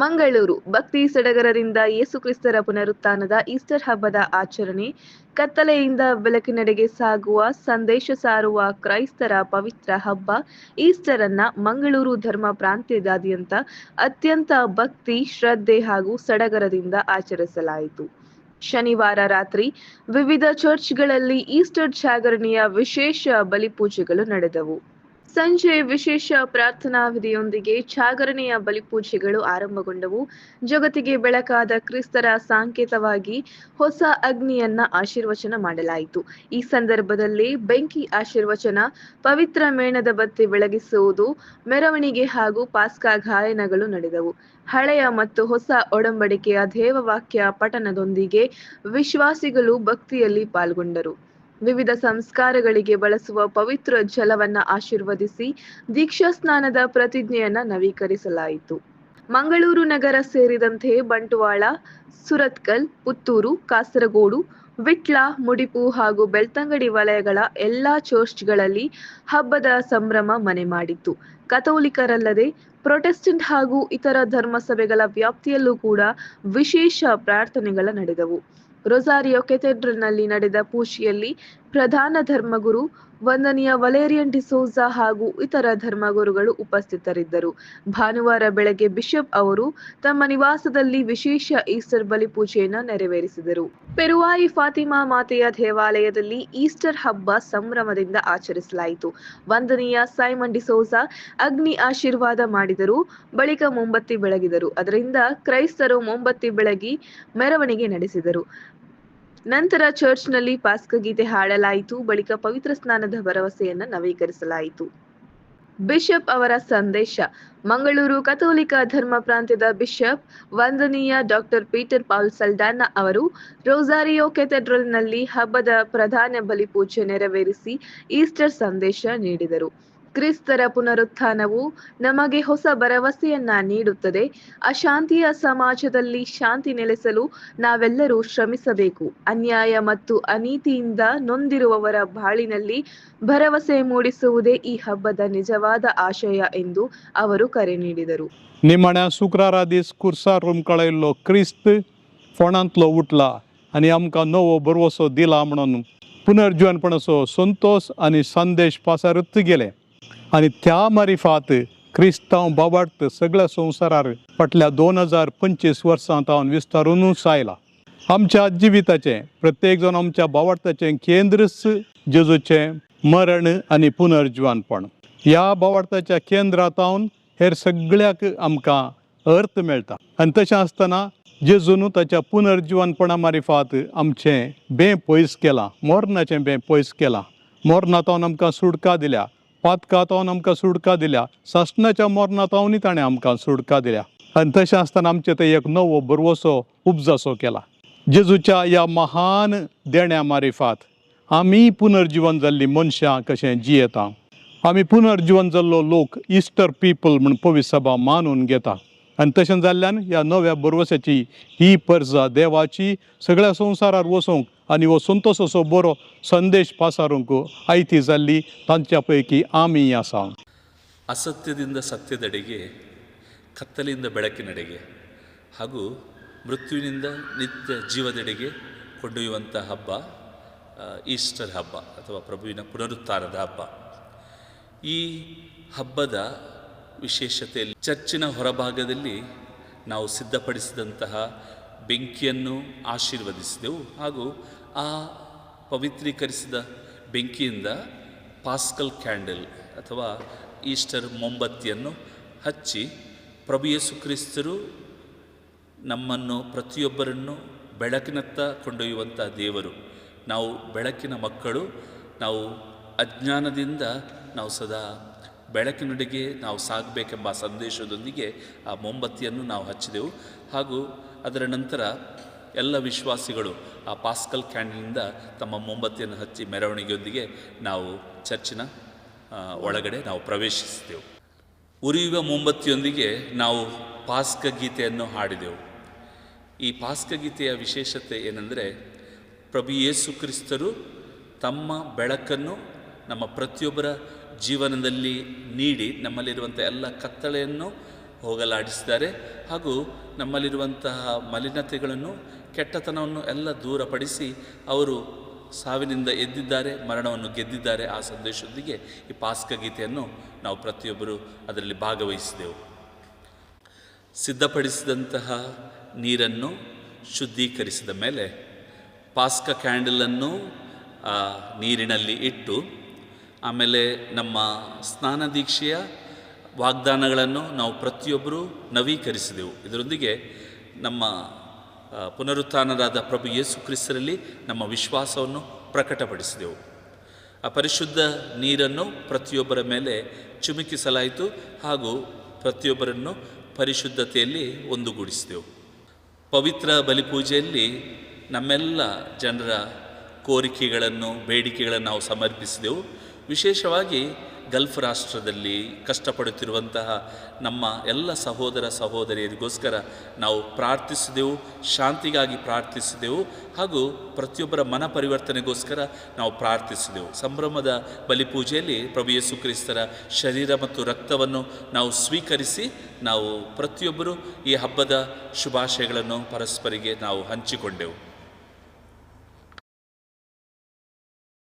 ಮಂಗಳೂರು ಭಕ್ತಿ ಸಡಗರದಿಂದ ಯೇಸುಕ್ರಿಸ್ತರ ಪುನರುತ್ಥಾನದ ಈಸ್ಟರ್ ಹಬ್ಬದ ಆಚರಣೆ. ಕತ್ತಲೆಯಿಂದ ಬೆಳಕಿನೆಡೆಗೆ ಸಾಗುವ ಸಂದೇಶ ಸಾರುವ ಕ್ರೈಸ್ತರ ಪವಿತ್ರ ಹಬ್ಬ ಈಸ್ಟರ್ ಅನ್ನ ಮಂಗಳೂರು ಧರ್ಮ ಪ್ರಾಂತ್ಯದಾದ್ಯಂತ ಅತ್ಯಂತ ಭಕ್ತಿ, ಶ್ರದ್ಧೆ ಹಾಗೂ ಸಡಗರದಿಂದ ಆಚರಿಸಲಾಯಿತು. ಶನಿವಾರ ರಾತ್ರಿ ವಿವಿಧ ಚರ್ಚ್ಗಳಲ್ಲಿ ಈಸ್ಟರ್ ಜಾಗರಣೆಯ ವಿಶೇಷ ಬಲಿಪೂಜೆಗಳು ನಡೆದವು. ಸಂಜೆ ವಿಶೇಷ ಪ್ರಾರ್ಥನಾ ವಿಧಿಯೊಂದಿಗೆ ಜಾಗರಣೆಯ ಬಲಿಪೂಜೆಗಳು ಆರಂಭಗೊಂಡವು. ಜಗತ್ತಿಗೆ ಬೆಳಕಾದ ಕ್ರಿಸ್ತರ ಸಂಕೇತವಾಗಿ ಹೊಸ ಅಗ್ನಿಯನ್ನ ಆಶೀರ್ವಚನ ಮಾಡಲಾಯಿತು. ಈ ಸಂದರ್ಭದಲ್ಲಿ ಬೆಂಕಿ ಆಶೀರ್ವಚನ, ಪವಿತ್ರ ಮೇಣದ ಬತ್ತಿ ಬೆಳಗಿಸುವುದು, ಮೆರವಣಿಗೆ ಹಾಗೂ ಪಾಸ್ಕಾ ಗಾಯನಗಳು ನಡೆದವು. ಹಳೆಯ ಮತ್ತು ಹೊಸ ಒಡಂಬಡಿಕೆಯ ದೇವವಾಕ್ಯ ಪಠಣದೊಂದಿಗೆ ವಿಶ್ವಾಸಿಗಳು ಭಕ್ತಿಯಲ್ಲಿ ಪಾಲ್ಗೊಂಡರು. ವಿವಿಧ ಸಂಸ್ಕಾರಗಳಿಗೆ ಬಳಸುವ ಪವಿತ್ರ ಜಲವನ್ನ ಆಶೀರ್ವದಿಸಿ ದೀಕ್ಷಾಸ್ನಾನದ ಪ್ರತಿಜ್ಞೆಯನ್ನ ನವೀಕರಿಸಲಾಯಿತು. ಮಂಗಳೂರು ನಗರ ಸೇರಿದಂತೆ ಬಂಟ್ವಾಳ, ಸುರತ್ಕಲ್, ಪುತ್ತೂರು, ಕಾಸರಗೋಡು, ವಿಟ್ಲ, ಮುಡಿಪು ಹಾಗೂ ಬೆಳ್ತಂಗಡಿ ವಲಯಗಳ ಎಲ್ಲಾ ಚರ್ಚ್ಗಳಲ್ಲಿ ಹಬ್ಬದ ಸಂಭ್ರಮ ಮನೆ ಮಾಡಿತ್ತು. ಕಥೋಲಿಕರಲ್ಲದೆ ಪ್ರೊಟೆಸ್ಟೆಂಟ್ ಹಾಗೂ ಇತರ ಧರ್ಮಸಭೆಗಳ ವ್ಯಾಪ್ತಿಯಲ್ಲೂ ಕೂಡ ವಿಶೇಷ ಪ್ರಾರ್ಥನೆಗಳ ನಡೆದವು. ರೊಸಾರಿಯೋ ಕೆಥೆಡ್ರಲ್ನಲ್ಲಿ ನಡೆದ ಪೂಜೆಯಲ್ಲಿ ಪ್ರಧಾನ ಧರ್ಮಗುರು ವಂದನೀಯ ವಲೇರಿಯನ್ ಡಿಸೋಜಾ ಹಾಗೂ ಇತರ ಧರ್ಮಗುರುಗಳು ಉಪಸ್ಥಿತರಿದ್ದರು. ಭಾನುವಾರ ಬೆಳಗ್ಗೆ ಬಿಷಪ್ ಅವರು ತಮ್ಮ ನಿವಾಸದಲ್ಲಿ ವಿಶೇಷ ಈಸ್ಟರ್ ಬಲಿಪೂಜೆಯನ್ನು ನೆರವೇರಿಸಿದರು. ಪೆರುವಾಯಿ ಫಾತಿಮಾ ಮಾತೆಯ ದೇವಾಲಯದಲ್ಲಿ ಈಸ್ಟರ್ ಹಬ್ಬ ಸಂಭ್ರಮದಿಂದ ಆಚರಿಸಲಾಯಿತು. ವಂದನೀಯ ಸೈಮನ್ ಡಿಸೋಜಾ ಅಗ್ನಿ ಆಶೀರ್ವಾದ ಮಾಡಿದರು. ಬಳಿಕ ಮೊಂಬತ್ತಿ ಬೆಳಗಿದರು. ಅದರಿಂದ ಕ್ರೈಸ್ತರು ಮೊಂಬತ್ತಿ ಬೆಳಗಿ ಮೆರವಣಿಗೆ ನಡೆಸಿದರು. ನಂತರ ಚರ್ಚ್ನಲ್ಲಿ ಪಾಸ್ಕ ಗೀತೆ ಹಾಡಲಾಯಿತು. ಬಳಿಕ ಪವಿತ್ರ ಸ್ನಾನದ ಭರವಸೆಯನ್ನು ನವೀಕರಿಸಲಾಯಿತು. ಬಿಷಪ್ ಅವರ ಸಂದೇಶ. ಮಂಗಳೂರು ಕಥೋಲಿಕ ಧರ್ಮ ಪ್ರಾಂತ್ಯದ bishop ವಂದನೀಯ doctor Peter Pal Saldanha ಅವರು ರೊಸಾರಿಯೋ ಕೆಥೆಡ್ರಲ್ನಲ್ಲಿ ಹಬ್ಬದ ಪ್ರಧಾನ ಬಲಿಪೂಜೆ ನೆರವೇರಿಸಿ ಈಸ್ಟರ್ ಸಂದೇಶ ನೀಡಿದರು. ಕ್ರಿಸ್ತರ ಪುನರುತ್ಥಾನವು ನಮಗೆ ಹೊಸ ಭರವಸೆಯನ್ನ ನೀಡುತ್ತದೆ. ಅಶಾಂತಿಯ ಸಮಾಜದಲ್ಲಿ ಶಾಂತಿ ನೆಲೆಸಲು ನಾವೆಲ್ಲರೂ ಶ್ರಮಿಸಬೇಕು. ಅನ್ಯಾಯ ಮತ್ತು ಅನೀತಿಯಿಂದ ನೊಂದಿರುವವರ ಬಾಳಿನಲ್ಲಿ ಭರವಸೆ ಮೂಡಿಸುವುದೇ ಈ ಹಬ್ಬದ ನಿಜವಾದ ಆಶಯ ಎಂದು ಅವರು ಕರೆ ನೀಡಿದರು. निमाण्या शुक्रारा दीस कुर्सा रूम कळयल्लो क्रिस्त फोंडांतलो उठला आनी आमकां नवो बरवसो दिला म्हणून पुनर्जीवनपणाचो संतोश आनी संदेश पासारत गेले आनी त्या मारिफात क्रिस्तांव बाबार्थ सगळ्या संवसारार फाटल्या 2025 वर्सां तावन विस्तारूनच आयला. आमच्या जिविताचें प्रत्येक जण आमच्या भावार्थाचें केंद्रच जेजूचें मरण आनी पुनर्जीवनपण. ह्या भावार्थाच्या केंद्रांतावन हेर सगळ्याक आमकां अर्थ मेळटा आनी तशें आसतना जेजून ताच्या पुनर्जीवनपणा मारिफात आमचें बें पयस केलां, मोरणाचें बें पयस केलां. मोरणांतावन आमकां सुटका दिल्या, पातकांतावन आमकां सुटका दिल्या, सासणाच्या मोरणांतावनूय ताणें आमकां सुटका दिल्या आनी तशें आसतना आमचें थंय एक नवो बरवसो उपजासो केला. जेजूच्या ह्या महान देण्या मारिफात आमी पुनर्जीवन जाल्लीं मनशां कशें जियेता. आमी पुनर्जीवन जाल्लो लोक इस्टर पीपल म्हूण पवित्र सभा मानून घेता आनी तशें जाल्ल्यान ह्या नव्या बरवस्याची ही पर्जा देवाची सगळ्या संवसारार वचूंक आनी हो संतोशाचो बरो संदेश पासारूंक आयती जाल्ली तांच्या पैकी आमी आसा. ಅಸತ್ಯದಿಂದ ಸತ್ಯದೆಡೆಗೆ, ಕತ್ತಲೆಯಿಂದ ಬೆಳಕಿನೆಡೆಗೆ ಹಾಗೂ ಮೃತ್ಯುವಿನಿಂದ ನಿತ್ಯ ಜೀವದೆಡೆಗೆ ಕೊಂಡೊಯ್ಯುವಂಥ ಹಬ್ಬ ಈಸ್ಟರ್ ಹಬ್ಬ ಅಥವಾ ಪ್ರಭುವಿನ ಪುನರುತ್ಥಾನದ ಹಬ್ಬ. ಈ ಹಬ್ಬದ ವಿಶೇಷತೆಯಲ್ಲಿ ಚರ್ಚಿನ ಹೊರಭಾಗದಲ್ಲಿ ನಾವು ಸಿದ್ಧಪಡಿಸಿದಂತಹ ಬೆಂಕಿಯನ್ನು ಆಶೀರ್ವದಿಸಿದೆವು ಹಾಗೂ ಆ ಪವಿತ್ರೀಕರಿಸಿದ ಬೆಂಕಿಯಿಂದ ಪಾಸ್ಕಲ್ ಕ್ಯಾಂಡಲ್ ಅಥವಾ ಈಸ್ಟರ್ ಮೊಂಬತ್ತಿಯನ್ನು ಹಚ್ಚಿ ಪ್ರಭು ಯೇಸು ಕ್ರಿಸ್ತರು ನಮ್ಮನ್ನು ಪ್ರತಿಯೊಬ್ಬರನ್ನು ಬೆಳಕಿನತ್ತ ಕೊಂಡೊಯ್ಯುವಂಥ ದೇವರು. ನಾವು ಬೆಳಕಿನ ಮಕ್ಕಳು. ನಾವು ಅಜ್ಞಾನದಿಂದ ನಾವು ಸದಾ ಬೆಳಕಿನೆಡೆಗೆ ನಾವು ಸಾಗಬೇಕೆಂಬ ಸಂದೇಶದೊಂದಿಗೆ ಆ ಮೊಂಬತ್ತಿಯನ್ನು ನಾವು ಹಚ್ಚಿದೆವು ಹಾಗೂ ಅದರ ನಂತರ ಎಲ್ಲ ವಿಶ್ವಾಸಿಗಳು ಆ ಪಾಸ್ಕಲ್ ಕ್ಯಾಂಡಲ್ನಿಂದ ತಮ್ಮ ಮೊಂಬತ್ತಿಯನ್ನು ಹಚ್ಚಿ ಮೆರವಣಿಗೆಯೊಂದಿಗೆ ನಾವು ಚರ್ಚಿನ ಒಳಗಡೆ ನಾವು ಪ್ರವೇಶಿಸಿದೆವು. ಉರಿಯುವ ಮೊಂಬತ್ತಿಯೊಂದಿಗೆ ನಾವು ಪಾಸ್ಕ ಗೀತೆಯನ್ನು ಹಾಡಿದೆವು. ಈ ಪಾಸ್ಕ ಗೀತೆಯ ವಿಶೇಷತೆ ಏನೆಂದರೆ, ಪ್ರಭು ಯೇಸು ಕ್ರಿಸ್ತರು ತಮ್ಮ ಬೆಳಕನ್ನು ನಮ್ಮ ಪ್ರತಿಯೊಬ್ಬರ ಜೀವನದಲ್ಲಿ ನೀಡಿ ನಮ್ಮಲ್ಲಿರುವಂಥ ಎಲ್ಲ ಕತ್ತಳೆಯನ್ನು ಹೋಗಲಾಡಿಸಿದ್ದಾರೆ. ಹಾಗೂ ನಮ್ಮಲ್ಲಿರುವಂತಹ ಮಲಿನತೆಗಳನ್ನು, ಕೆಟ್ಟತನವನ್ನು ಎಲ್ಲ ದೂರಪಡಿಸಿ ಅವರು ಸಾವಿನಿಂದ ಎದ್ದಿದ್ದಾರೆ, ಮರಣವನ್ನು ಗೆದ್ದಿದ್ದಾರೆ. ಆ ಸಂದೇಶದೊಂದಿಗೆ ಈ ಪಾಸ್ಕ ಗೀತೆಯನ್ನು ನಾವು ಪ್ರತಿಯೊಬ್ಬರು ಅದರಲ್ಲಿ ಭಾಗವಹಿಸಿದೆವು. ಸಿದ್ಧಪಡಿಸಿದಂತಹ ನೀರನ್ನು ಶುದ್ಧೀಕರಿಸಿದ ಮೇಲೆ ಪಾಸ್ಕ ಕ್ಯಾಂಡಲನ್ನು ಆ ನೀರಿನಲ್ಲಿ ಇಟ್ಟು, ಆಮೇಲೆ ನಮ್ಮ ಸ್ನಾನ ದೀಕ್ಷೆಯ ವಾಗ್ದಾನಗಳನ್ನು ನಾವು ಪ್ರತಿಯೊಬ್ಬರೂ ನವೀಕರಿಸಿದೆವು. ಇದರೊಂದಿಗೆ ನಮ್ಮ ಪುನರುತ್ಥಾನರಾದ ಪ್ರಭು ಯೇಸು ಕ್ರಿಸ್ತರಲ್ಲಿ ನಮ್ಮ ವಿಶ್ವಾಸವನ್ನು ಪ್ರಕಟಪಡಿಸಿದೆವು. ಆ ಪರಿಶುದ್ಧ ನೀರನ್ನು ಪ್ರತಿಯೊಬ್ಬರ ಮೇಲೆ ಚಿಮುಕಿಸಲಾಯಿತು ಹಾಗೂ ಪ್ರತಿಯೊಬ್ಬರನ್ನು ಪರಿಶುದ್ಧತೆಯಲ್ಲಿ ಒಂದುಗೂಡಿಸಿದೆವು. ಪವಿತ್ರ ಬಲಿಪೂಜೆಯಲ್ಲಿ ನಮ್ಮೆಲ್ಲ ಜನರ ಕೋರಿಕೆಗಳನ್ನು, ಬೇಡಿಕೆಗಳನ್ನು ನಾವು ಸಮರ್ಪಿಸಿದೆವು. ವಿಶೇಷವಾಗಿ ಗಲ್ಫ್ ರಾಷ್ಟ್ರದಲ್ಲಿ ಕಷ್ಟಪಡುತ್ತಿರುವಂತಹ ನಮ್ಮ ಎಲ್ಲ ಸಹೋದರ ಸಹೋದರಿಯರಿಗೋಸ್ಕರ ನಾವು ಪ್ರಾರ್ಥಿಸಿದೆವು, ಶಾಂತಿಗಾಗಿ ಪ್ರಾರ್ಥಿಸಿದೆವು ಹಾಗೂ ಪ್ರತಿಯೊಬ್ಬರ ಮನ ಪರಿವರ್ತನೆಗೋಸ್ಕರ ನಾವು ಪ್ರಾರ್ಥಿಸಿದೆವು. ಸಂಭ್ರಮದ ಬಲಿಪೂಜೆಯಲ್ಲಿ ಪ್ರಭು ಯೇಸು ಕ್ರಿಸ್ತರ ಶರೀರ ಮತ್ತು ರಕ್ತವನ್ನು ನಾವು ಸ್ವೀಕರಿಸಿ ನಾವು ಪ್ರತಿಯೊಬ್ಬರು ಈ ಹಬ್ಬದ ಶುಭಾಶಯಗಳನ್ನು ಪರಸ್ಪರಿಗೆ ನಾವು ಹಂಚಿಕೊಂಡೆವು.